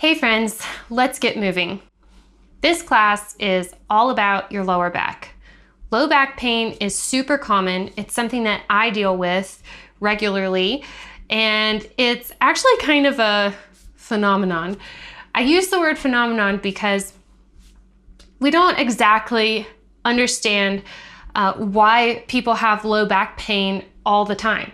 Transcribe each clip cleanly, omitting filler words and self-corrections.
Hey friends, let's get moving. This class is all about your lower back. Low back pain is super common. It's something that I deal with regularly, and it's actually kind of a phenomenon. I use the word phenomenon because we don't exactly understand why people have low back pain all the time.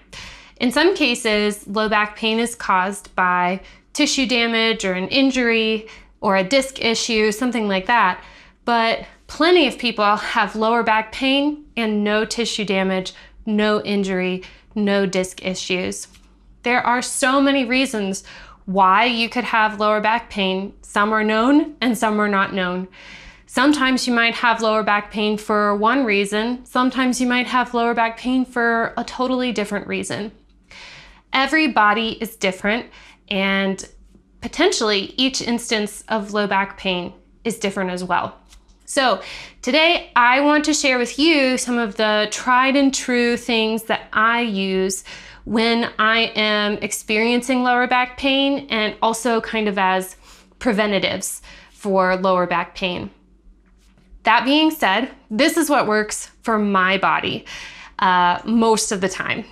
In some cases, low back pain is caused by tissue damage or an injury or a disc issue, something like that. But plenty of people have lower back pain and no tissue damage, no injury, no disc issues. There are so many reasons why you could have lower back pain. Some are known and some are not known. Sometimes you might have lower back pain for one reason. Sometimes you might have lower back pain for a totally different reason. Every body is different, and potentially each instance of low back pain is different as well. So today I want to share with you some of the tried and true things that I use when I am experiencing lower back pain, and also kind of as preventatives for lower back pain. That being said, this is what works for my body most of the time.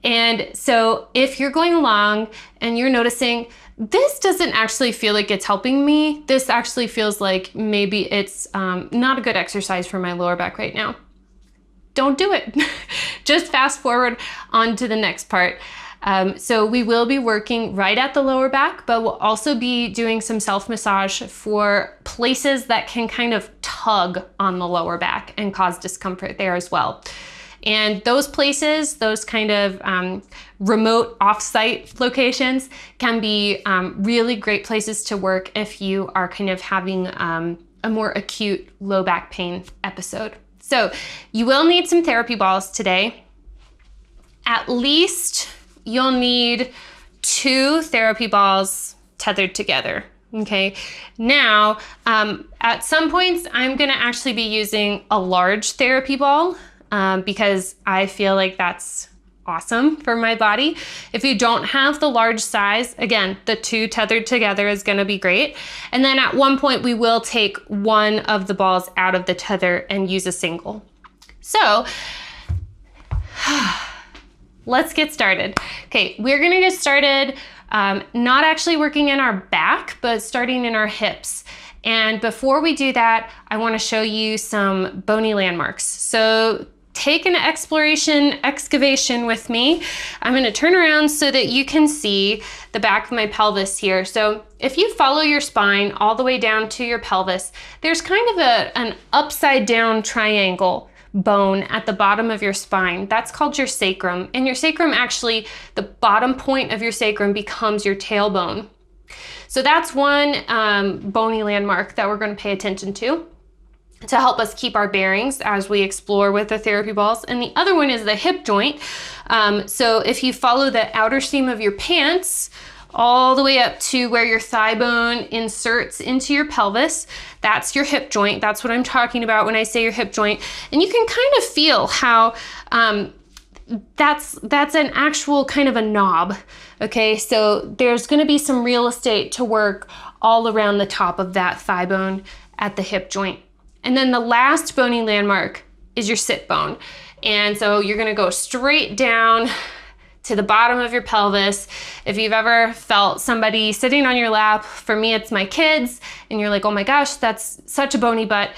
And so if you're going along and you're noticing, this doesn't actually feel like it's helping me, this actually feels like maybe it's not a good exercise for my lower back right now, don't do it. Just fast forward on to the next part. So we will be working right at the lower back, but we'll also be doing some self-massage for places that can kind of tug on the lower back and cause discomfort there as well. And those places, those kind of remote off-site locations can be really great places to work if you are kind of having a more acute low back pain episode. So you will need some therapy balls today. At least you'll need 2 therapy balls tethered together. Okay, now at some points I'm gonna actually be using a large therapy ball because I feel like that's awesome for my body. If you don't have the large size, again, the 2 tethered together is gonna be great. And then at one point we will take one of the balls out of the tether and use a single. So let's get started. Okay, we're gonna get started not actually working in our back, but starting in our hips. And before we do that, I wanna show you some bony landmarks. So take an excavation with me. I'm gonna turn around so that you can see the back of my pelvis here. So if you follow your spine all the way down to your pelvis, there's kind of an upside down triangle bone at the bottom of your spine. That's called your sacrum. And your sacrum, actually, the bottom point of your sacrum becomes your tailbone. So that's one bony landmark that we're going to pay attention to help us keep our bearings as we explore with the therapy balls. And the other one is the hip joint. So if you follow the outer seam of your pants all the way up to where your thigh bone inserts into your pelvis, that's your hip joint. That's what I'm talking about when I say your hip joint. And you can kind of feel how that's an actual kind of a knob. Okay, so there's gonna be some real estate to work all around the top of that thigh bone at the hip joint. And then the last bony landmark is your sit bone. And so you're gonna go straight down to the bottom of your pelvis. If you've ever felt somebody sitting on your lap, for me it's my kids, and you're like, oh my gosh, that's such a bony butt.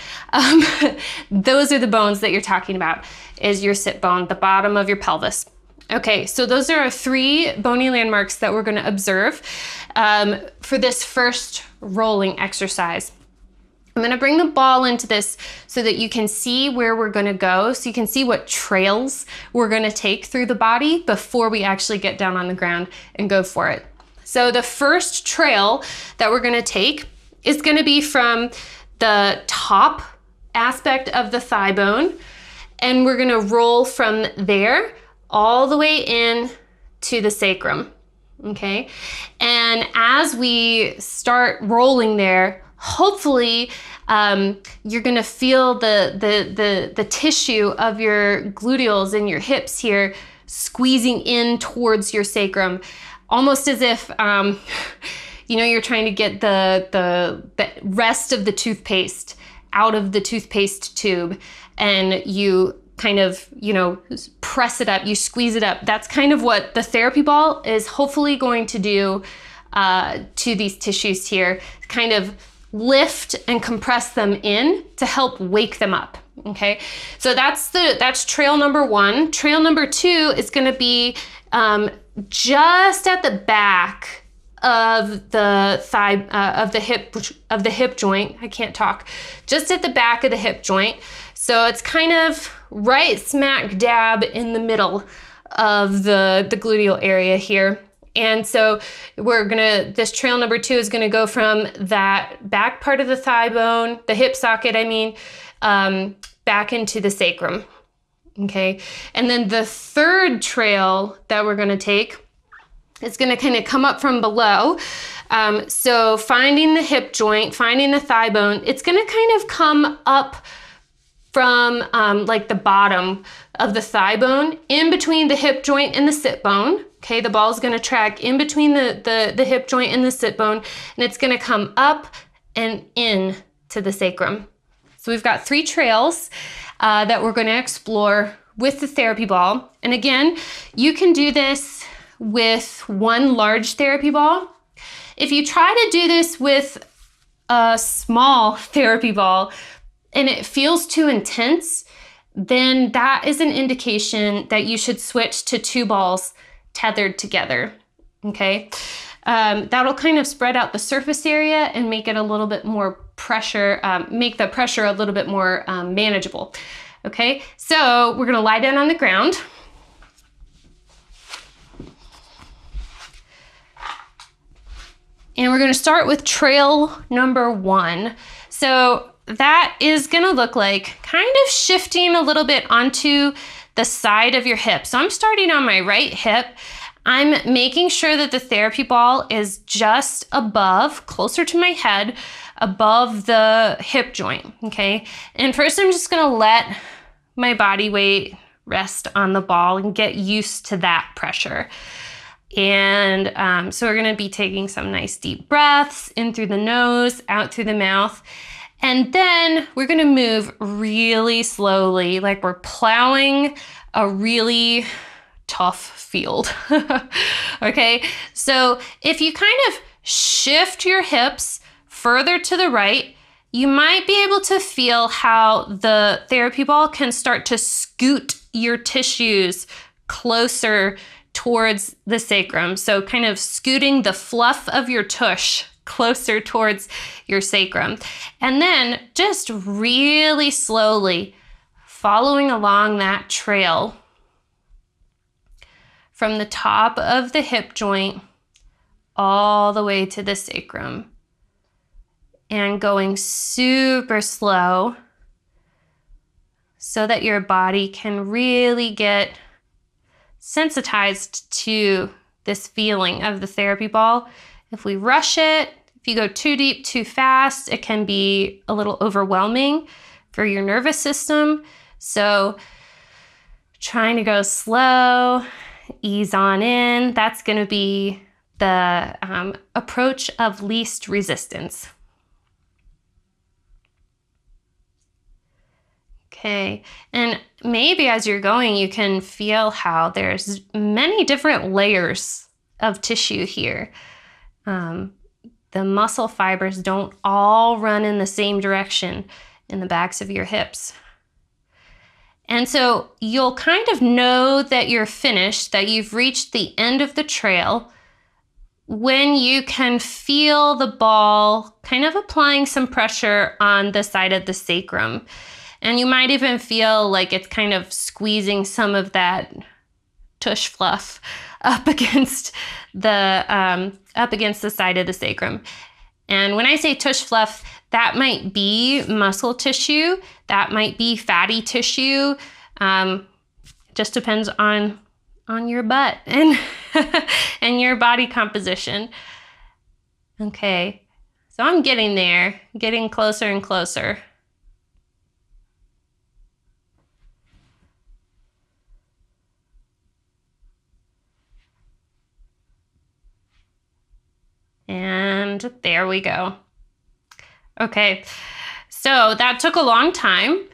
Those are the bones that you're talking about, is your sit bone, the bottom of your pelvis. Okay, so those are our 3 bony landmarks that we're gonna observe for this first rolling exercise. I'm gonna bring the ball into this so that you can see where we're gonna go, so you can see what trails we're gonna take through the body before we actually get down on the ground and go for it. So the first trail that we're gonna take is gonna be from the top aspect of the thigh bone, and we're gonna roll from there all the way in to the sacrum, okay? And as we start rolling there, hopefully you're gonna feel the tissue of your gluteals and your hips here squeezing in towards your sacrum, almost as if you know, you're trying to get the rest of the toothpaste out of the toothpaste tube, and you kind of, you know, press it up, you squeeze it up. That's kind of what the therapy ball is hopefully going to do to these tissues here, kind of lift and compress them in to help wake them up. Okay, so that's trail number 1. Trail number 2 is going to be just at the back of the thigh, of the hip joint. I can't talk. Just at the back of the hip joint. So it's kind of right smack dab in the middle of the gluteal area here. And so this trail number 2 is gonna go from that back part of the thigh bone, the hip socket, I mean, back into the sacrum. Okay, and then the third trail that we're gonna take is gonna kind of come up from below. So finding the hip joint, finding the thigh bone, it's gonna kind of come up from like the bottom of the thigh bone, in between the hip joint and the sit bone. Okay, the ball is gonna track in between the hip joint and the sit bone, and it's gonna come up and in to the sacrum. So we've got 3 trails that we're gonna explore with the therapy ball. And again, you can do this with 1 large therapy ball. If you try to do this with a small therapy ball and it feels too intense, then that is an indication that you should switch to 2 balls tethered together, okay? That'll kind of spread out the surface area and make it a little bit more pressure, make the pressure a little bit more manageable, okay? So we're gonna lie down on the ground. And we're gonna start with trail number 1. So that is gonna look like kind of shifting a little bit onto the side of your hip. So I'm starting on my right hip. I'm making sure that the therapy ball is just above, closer to my head, above the hip joint, okay? And first I'm just gonna let my body weight rest on the ball and get used to that pressure. And so we're gonna be taking some nice deep breaths in through the nose, out through the mouth. And then we're gonna move really slowly, like we're plowing a really tough field, okay? So if you kind of shift your hips further to the right, you might be able to feel how the therapy ball can start to scoot your tissues closer towards the sacrum. So kind of scooting the fluff of your tush closer towards your sacrum. And then just really slowly following along that trail from the top of the hip joint all the way to the sacrum, and going super slow so that your body can really get sensitized to this feeling of the therapy ball. If we rush it, if you go too deep, too fast, it can be a little overwhelming for your nervous system. So trying to go slow, ease on in, that's going to be the approach of least resistance. Okay, and maybe as you're going, you can feel how there's many different layers of tissue here. The muscle fibers don't all run in the same direction in the backs of your hips. And so you'll kind of know that you're finished, that you've reached the end of the trail, when you can feel the ball kind of applying some pressure on the side of the sacrum. And you might even feel like it's kind of squeezing some of that tush fluff up against the side of the sacrum. And when I say tush fluff, that might be muscle tissue, that might be fatty tissue. Just depends on your butt and and your body composition. Okay, so I'm getting there, getting closer and closer. And And there we go. Okay, so that took a long time.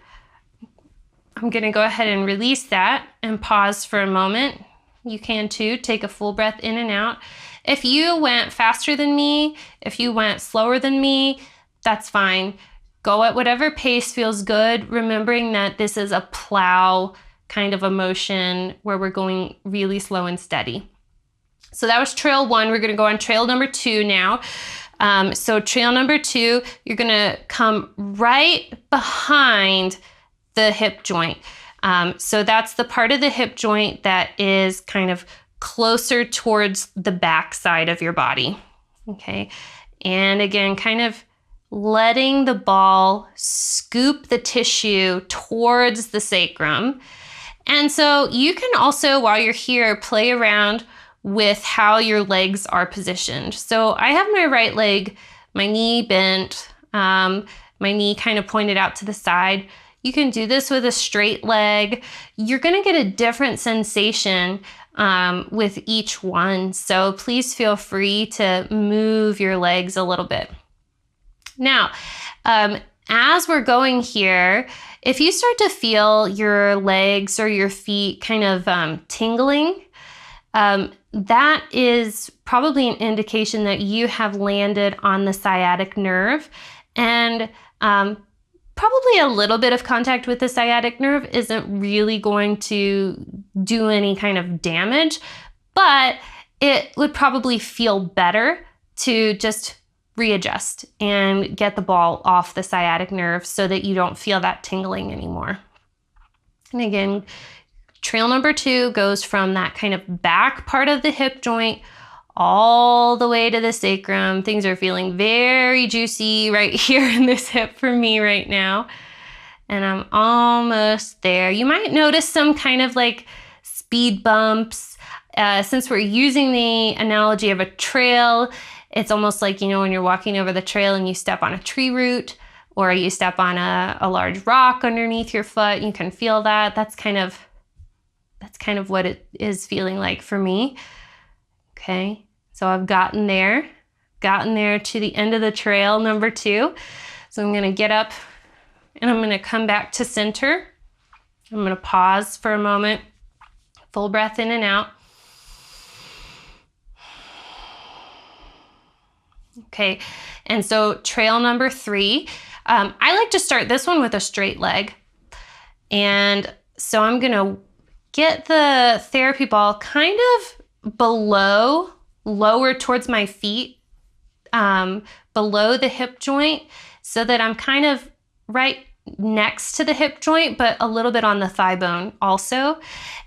I'm gonna go ahead and release that and pause for a moment. You can too, take a full breath in and out. If you went faster than me, if you went slower than me, that's fine. Go at whatever pace feels good, remembering that this is a plow kind of a motion where we're going really slow and steady. So that was trail 1. We're gonna go on trail number 2 now. So trail number 2, you're gonna come right behind the hip joint. So that's the part of the hip joint that is kind of closer towards the back side of your body, okay? And again, kind of letting the ball scoop the tissue towards the sacrum. And so you can also, while you're here, play around with how your legs are positioned. So I have my right leg, my knee bent, my knee kind of pointed out to the side. You can do this with a straight leg. You're gonna get a different sensation with each one. So please feel free to move your legs a little bit. Now, as we're going here, if you start to feel your legs or your feet kind of tingling, that is probably an indication that you have landed on the sciatic nerve, and probably a little bit of contact with the sciatic nerve isn't really going to do any kind of damage, but it would probably feel better to just readjust and get the ball off the sciatic nerve so that you don't feel that tingling anymore. And again, trail number 2 goes from that kind of back part of the hip joint all the way to the sacrum. Things are feeling very juicy right here in this hip for me right now. And I'm almost there. You might notice some kind of like speed bumps. Since we're using the analogy of a trail, it's almost like, you know, when you're walking over the trail and you step on a tree root or you step on a large rock underneath your foot, you can feel that. That's kind of what it is feeling like for me. Okay, so I've gotten there to the end of the trail number 2. So I'm gonna get up and I'm gonna come back to center. I'm gonna pause for a moment, full breath in and out. Okay, and so trail number 3, I like to start this one with a straight leg. And so I'm gonna get the therapy ball kind of below, lower towards my feet, below the hip joint, so that I'm kind of right next to the hip joint, but a little bit on the thigh bone also.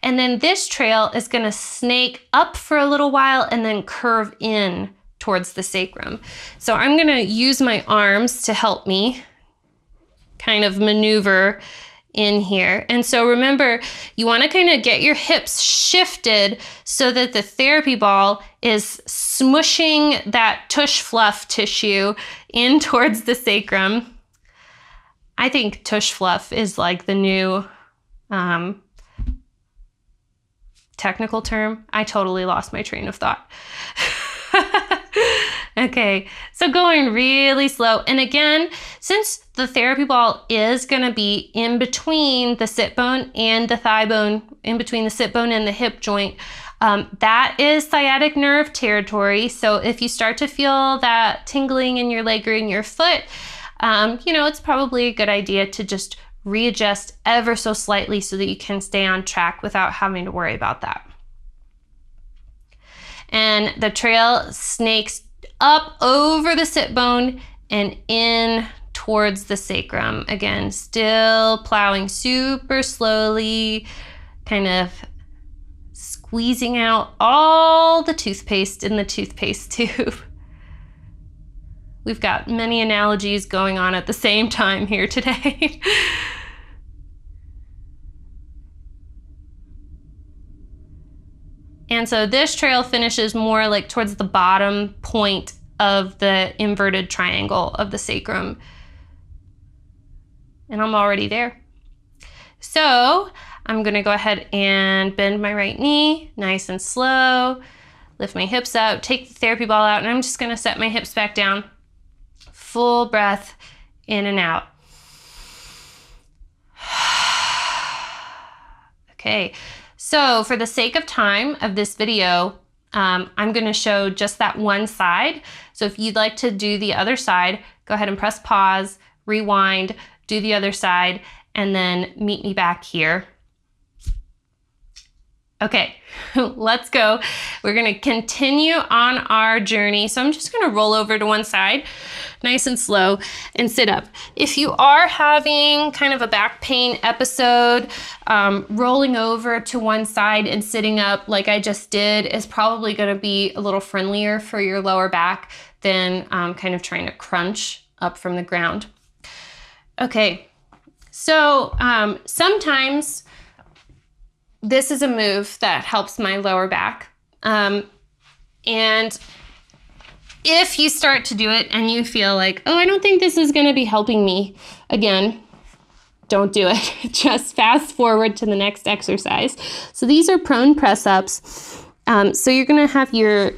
And then this trail is gonna snake up for a little while and then curve in towards the sacrum. So I'm gonna use my arms to help me kind of maneuver in here. And so remember, you want to kind of get your hips shifted so that the therapy ball is smushing that tush fluff tissue in towards the sacrum. I think tush fluff is like the new technical term. I totally lost my train of thought. Okay, so going really slow. And again, since the therapy ball is gonna be in between the sit bone and the thigh bone, in between the sit bone and the hip joint, that is sciatic nerve territory. So if you start to feel that tingling in your leg or in your foot, you know, it's probably a good idea to just readjust ever so slightly so that you can stay on track without having to worry about that. And the trail snakes up over the sit bone and in towards the sacrum. Again, still plowing super slowly, kind of squeezing out all the toothpaste in the toothpaste tube. We've got many analogies going on at the same time here today. And so this trail finishes more like towards the bottom point of the inverted triangle of the sacrum. And I'm already there. So I'm gonna go ahead and bend my right knee, nice and slow. Lift my hips up, take the therapy ball out, and I'm just gonna set my hips back down. Full breath in and out. Okay, so for the sake of time of this video, I'm gonna show just that one side. So if you'd like to do the other side, go ahead and press pause, rewind, do the other side, and then meet me back here. Okay, let's go. We're gonna continue on our journey. So I'm just gonna roll over to one side, nice and slow, and sit up. If you are having kind of a back pain episode, rolling over to one side and sitting up like I just did is probably gonna be a little friendlier for your lower back than kind of trying to crunch up from the ground. Okay, so sometimes this is a move that helps my lower back. And if you start to do it and you feel like, oh, I don't think this is gonna be helping me, again, don't do it. Just fast forward to the next exercise. So these are prone press-ups. So you're gonna have your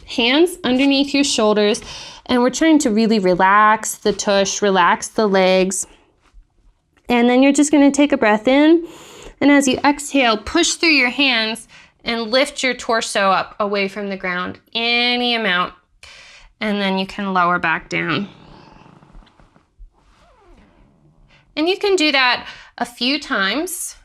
hands underneath your shoulders, and we're trying to really relax the tush, relax the legs. And then you're just gonna take a breath in, and as you exhale, push through your hands and lift your torso up away from the ground, any amount. And then you can lower back down. And you can do that a few times.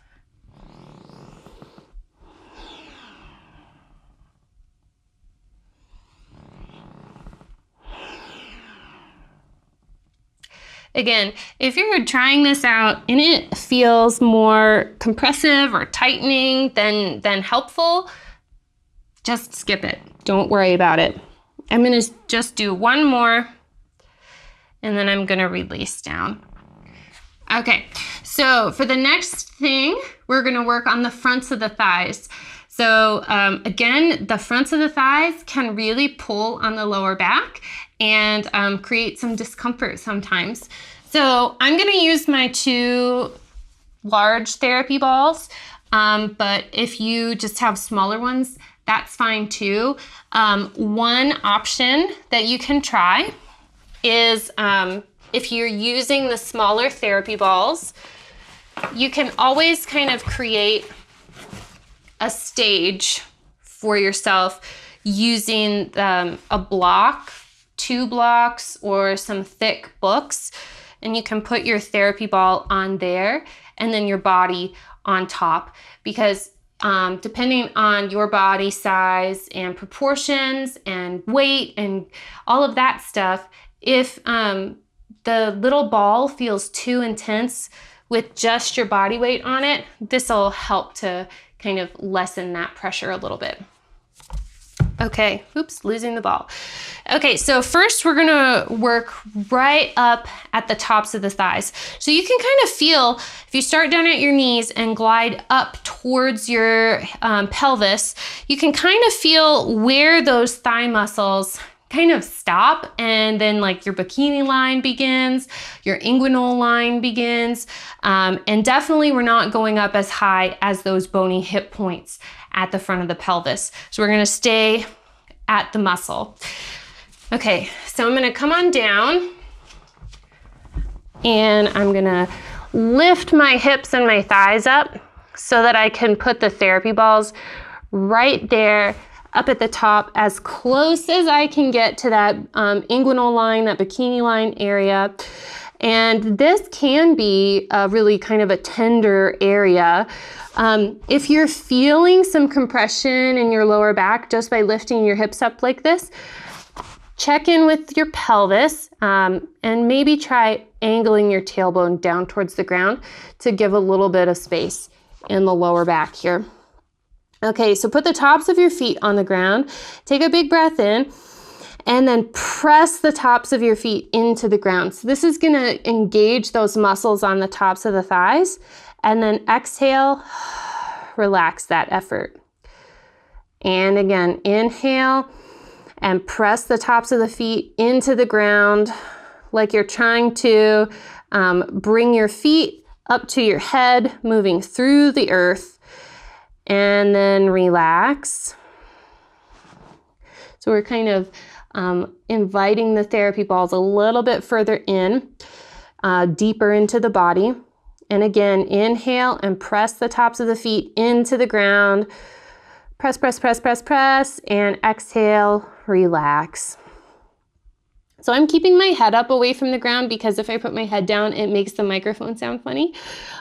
Again, if you're trying this out and it feels more compressive or tightening than helpful, just skip it. Don't worry about it. I'm gonna just do one more, and then I'm gonna release down. Okay, so for the next thing, we're gonna work on the fronts of the thighs. So again, the fronts of the thighs can really pull on the lower back and create some discomfort sometimes. So I'm gonna use my 2 large therapy balls, but if you just have smaller ones, that's fine too. One option that you can try is if you're using the smaller therapy balls, you can always kind of create a stage for yourself using a block, 2 blocks, or some thick books, and you can put your therapy ball on there and then your body on top, because depending on your body size and proportions and weight and all of that stuff, if the little ball feels too intense with just your body weight on it, this will help to kind of lessen that pressure a little bit. Okay, oops, losing the ball. Okay, so first we're gonna work right up at the tops of the thighs. So you can kind of feel, if you start down at your knees and glide up towards your pelvis, you can kind of feel where those thigh muscles kind of stop, and then like your bikini line begins, your inguinal line begins, and definitely we're not going up as high as those bony hip points at the front of the pelvis. So we're gonna stay at the muscle. Okay, so I'm gonna come on down and I'm gonna lift my hips and my thighs up so that I can put the therapy balls right there up at the top, as close as I can get to that inguinal line, that bikini line area. And this can be really kind of a tender area. If you're feeling some compression in your lower back just by lifting your hips up like this, check in with your pelvis and maybe try angling your tailbone down towards the ground to give a little bit of space in the lower back here. Okay, so put the tops of your feet on the ground, take a big breath in, and then press the tops of your feet into the ground. So this is gonna engage those muscles on the tops of the thighs, and then exhale, relax that effort. And again, inhale and press the tops of the feet into the ground like you're trying to bring your feet up to your head, moving through the earth. And then relax. So we're kind of inviting the therapy balls a little bit further in, deeper into the body. And again, inhale and press the tops of the feet into the ground. Press, press, press, press, press, and exhale, relax. So I'm keeping my head up away from the ground because if I put my head down, it makes the microphone sound funny.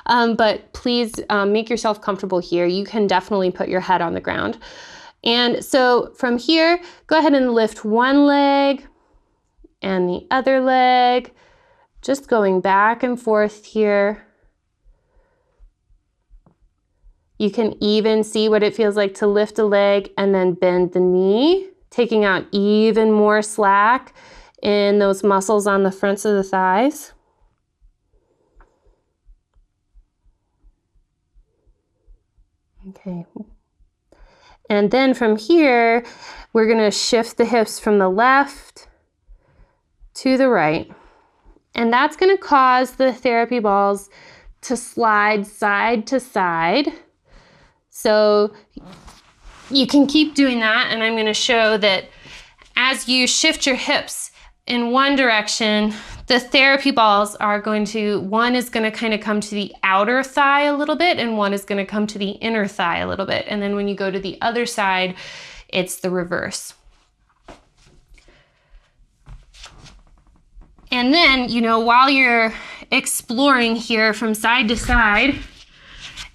But please make yourself comfortable here. You can definitely put your head on the ground. And so from here, go ahead and lift one leg and the other leg, just going back and forth here. You can even see what it feels like to lift a leg and then bend the knee, taking out even more slack in those muscles on the fronts of the thighs. Okay. And then from here, we're going to shift the hips from the left to the right. And that's going to cause the therapy balls to slide side to side. So you can keep doing that, and I'm going to show that as you shift your hips in one direction, the therapy balls are going to, one is going to kind of come to the outer thigh a little bit, and one is going to come to the inner thigh a little bit. And then when you go to the other side, it's the reverse. And then, you know, while you're exploring here from side to side,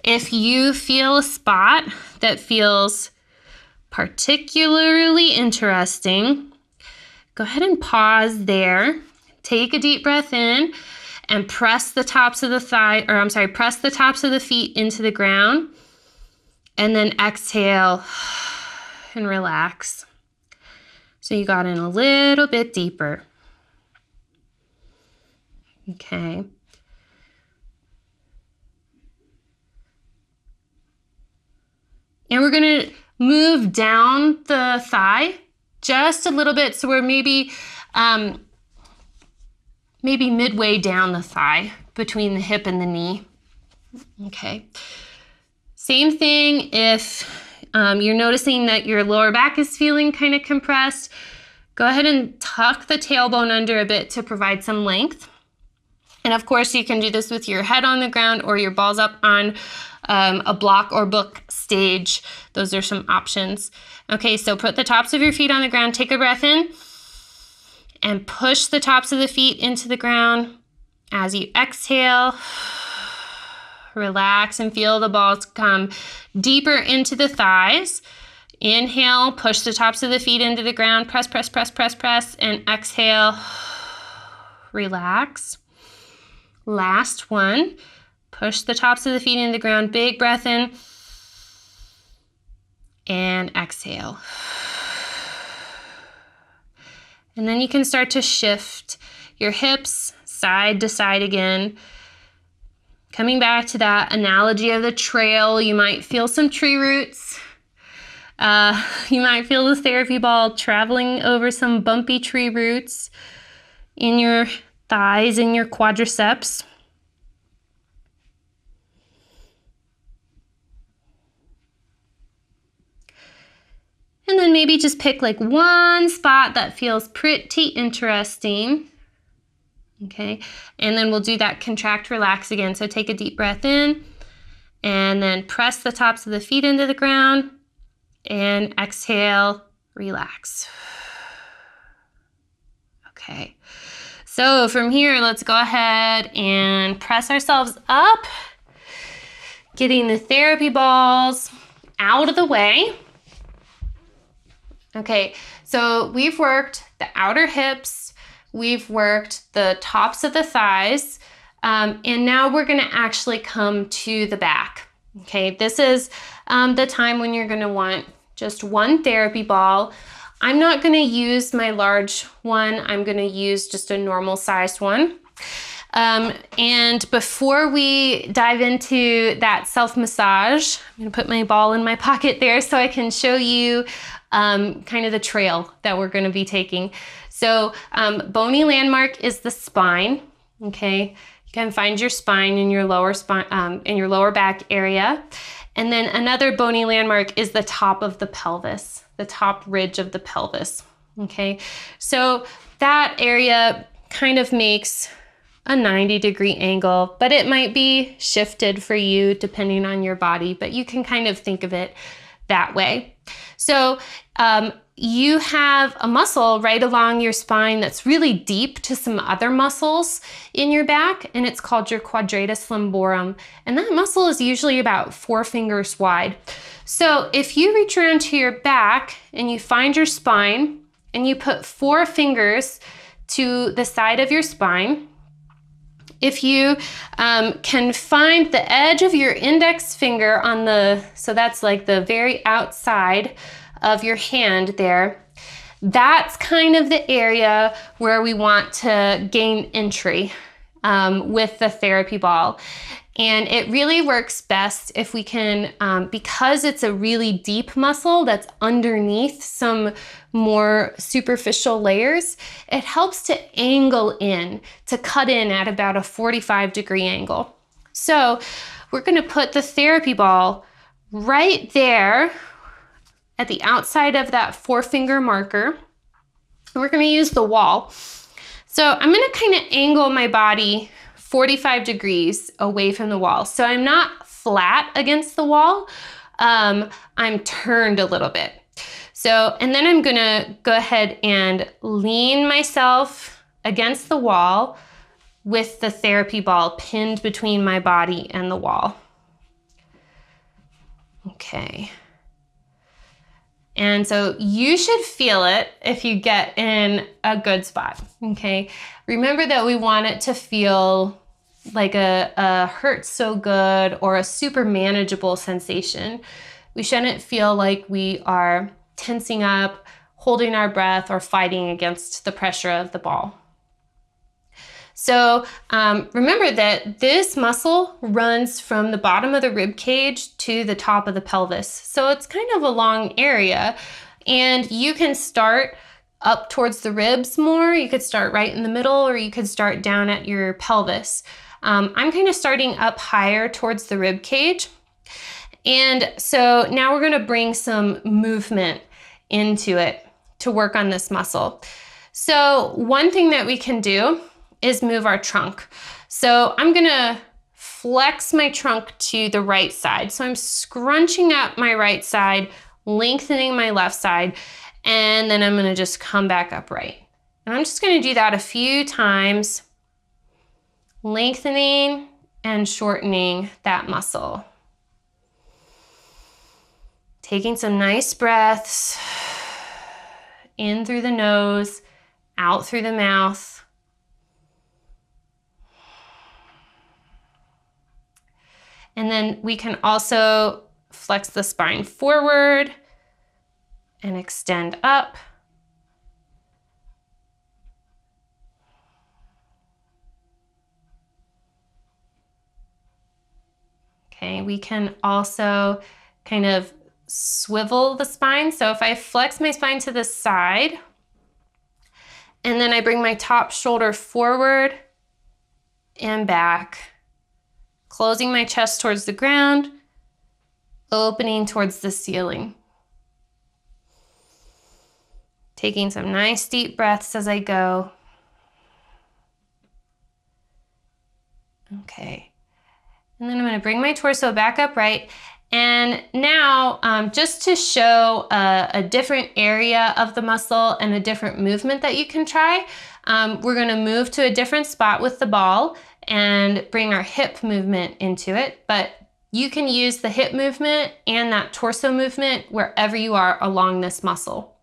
if you feel a spot that feels particularly interesting, go ahead and pause there. Take a deep breath in and press the tops of the press the tops of the feet into the ground. And then exhale and relax. So you got in a little bit deeper. Okay. And we're going to move down the thigh just a little bit. So we're maybe midway down the thigh between the hip and the knee. Okay. Same thing if you're noticing that your lower back is feeling kind of compressed. Go ahead and tuck the tailbone under a bit to provide some length. And of course, you can do this with your head on the ground or your balls up on a block or book stage. Those are some options. Okay, so put the tops of your feet on the ground. Take a breath in and push the tops of the feet into the ground. As you exhale, relax and feel the balls come deeper into the thighs. Inhale, push the tops of the feet into the ground. Press, press, press, press, press, and exhale, relax. Last one, push the tops of the feet into the ground, big breath in, and exhale. And then you can start to shift your hips side to side again. Coming back to that analogy of the trail, you might feel some tree roots. You might feel the therapy ball traveling over some bumpy tree roots in your thighs and your quadriceps. And then maybe just pick like one spot that feels pretty interesting. Okay, and then we'll do that contract, relax again. So take a deep breath in and then press the tops of the feet into the ground and exhale, relax. Okay. So from here, let's go ahead and press ourselves up, getting the therapy balls out of the way. Okay, so we've worked the outer hips, we've worked the tops of the thighs, and now we're gonna actually come to the back. Okay, this is the time when you're gonna want just one therapy ball. I'm not going to use my large one. I'm going to use just a normal sized one. And before we dive into that self-massage, I'm going to put my ball in my pocket there so I can show you kind of the trail that we're going to be taking. So bony landmark is the spine. Okay, you Again, find your spine in your lower back area. And then another bony landmark is the top of the pelvis, the top ridge of the pelvis. Okay, so that area kind of makes a 90-degree angle, but it might be shifted for you depending on your body, but you can kind of think of it that way. So you have a muscle right along your spine that's really deep to some other muscles in your back, and it's called your quadratus lumborum. And that muscle is usually about 4 fingers wide. So if you reach around to your back and you find your spine and you put 4 fingers to the side of your spine, if you can find the edge of your index finger on so that's like the very outside of your hand there, that's kind of the area where we want to gain entry with the therapy ball. And it really works best if we can, because it's a really deep muscle that's underneath some more superficial layers, it helps to angle in, to cut in at about a 45-degree angle. So we're gonna put the therapy ball right there at the outside of that 4-finger marker. We're gonna use the wall. So I'm gonna kind of angle my body 45 degrees away from the wall. So I'm not flat against the wall, I'm turned a little bit. So, and then I'm gonna go ahead and lean myself against the wall with the therapy ball pinned between my body and the wall. Okay. And so you should feel it if you get in a good spot, okay? Remember that we want it to feel like a hurt so good or a super manageable sensation. We shouldn't feel like we are tensing up, holding our breath, or fighting against the pressure of the ball. So remember that this muscle runs from the bottom of the rib cage to the top of the pelvis. So it's kind of a long area, and you can start up towards the ribs more. You could start right in the middle, or you could start down at your pelvis. I'm kind of starting up higher towards the rib cage. And so now we're gonna bring some movement into it to work on this muscle. So one thing that we can do is move our trunk. So I'm gonna flex my trunk to the right side. So I'm scrunching up my right side, lengthening my left side, and then I'm gonna just come back upright. And I'm just gonna do that a few times, lengthening and shortening that muscle. Taking some nice breaths, in through the nose, out through the mouth. And then we can also flex the spine forward and extend up. Okay, we can also kind of swivel the spine. So if I flex my spine to the side, and then I bring my top shoulder forward and back, closing my chest towards the ground, opening towards the ceiling. Taking some nice deep breaths as I go. Okay. And then I'm going to bring my torso back upright. And now, just to show a different area of the muscle and a different movement that you can try, we're going to move to a different spot with the ball and bring our hip movement into it. But you can use the hip movement and that torso movement wherever you are along this muscle.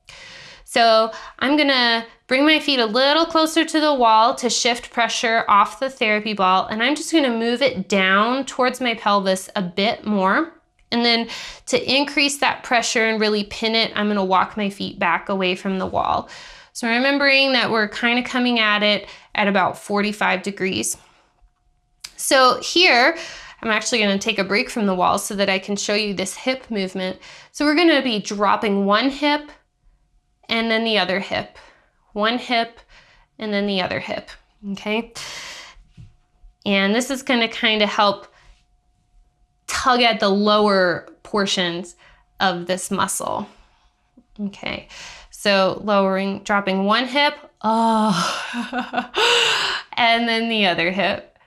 So I'm gonna bring my feet a little closer to the wall to shift pressure off the therapy ball, and I'm just gonna move it down towards my pelvis a bit more. And then to increase that pressure and really pin it, I'm gonna walk my feet back away from the wall. So remembering that we're kind of coming at it at about 45 degrees. So here, I'm actually gonna take a break from the wall so that I can show you this hip movement. So we're gonna be dropping one hip and then the other hip, one hip and then the other hip, okay? And this is gonna kind of help tug at the lower portions of this muscle. Okay, so dropping one hip, oh, and then the other hip.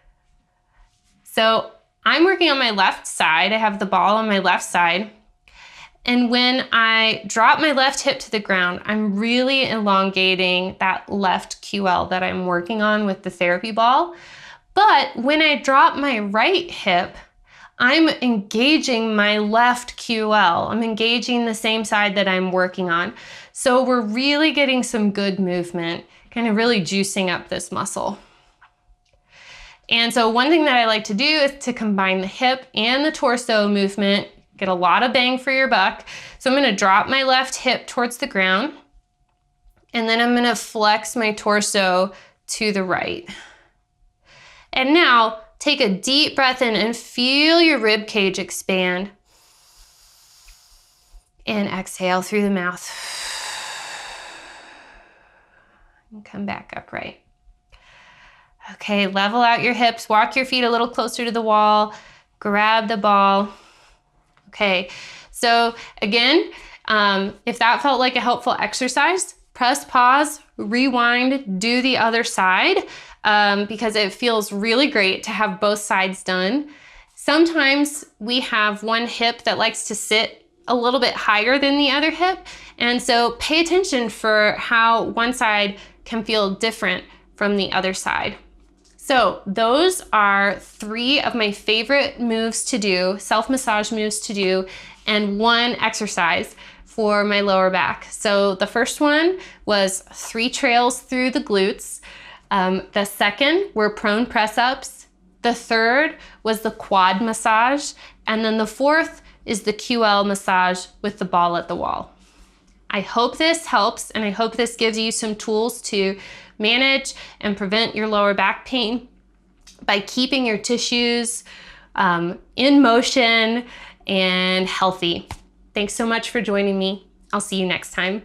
So I'm working on my left side. I have the ball on my left side. And when I drop my left hip to the ground, I'm really elongating that left QL that I'm working on with the therapy ball. But when I drop my right hip, I'm engaging my left QL. I'm engaging the same side that I'm working on. So we're really getting some good movement, kind of really juicing up this muscle. And so one thing that I like to do is to combine the hip and the torso movement, get a lot of bang for your buck. So I'm gonna drop my left hip towards the ground, and then I'm gonna flex my torso to the right. And now, take a deep breath in and feel your rib cage expand. And exhale through the mouth. And come back upright. Okay, level out your hips, walk your feet a little closer to the wall, grab the ball. Okay, so again, if that felt like a helpful exercise, press pause, rewind, do the other side. Because it feels really great to have both sides done. Sometimes we have one hip that likes to sit a little bit higher than the other hip. And so pay attention for how one side can feel different from the other side. So those are 3 of my favorite moves to do, self-massage moves to do, and one exercise for my lower back. So the first one was 3 trails through the glutes. The second were prone press-ups. The third was the quad massage. And then the fourth is the QL massage with the ball at the wall. I hope this helps, and I hope this gives you some tools to manage and prevent your lower back pain by keeping your tissues in motion and healthy. Thanks so much for joining me. I'll see you next time.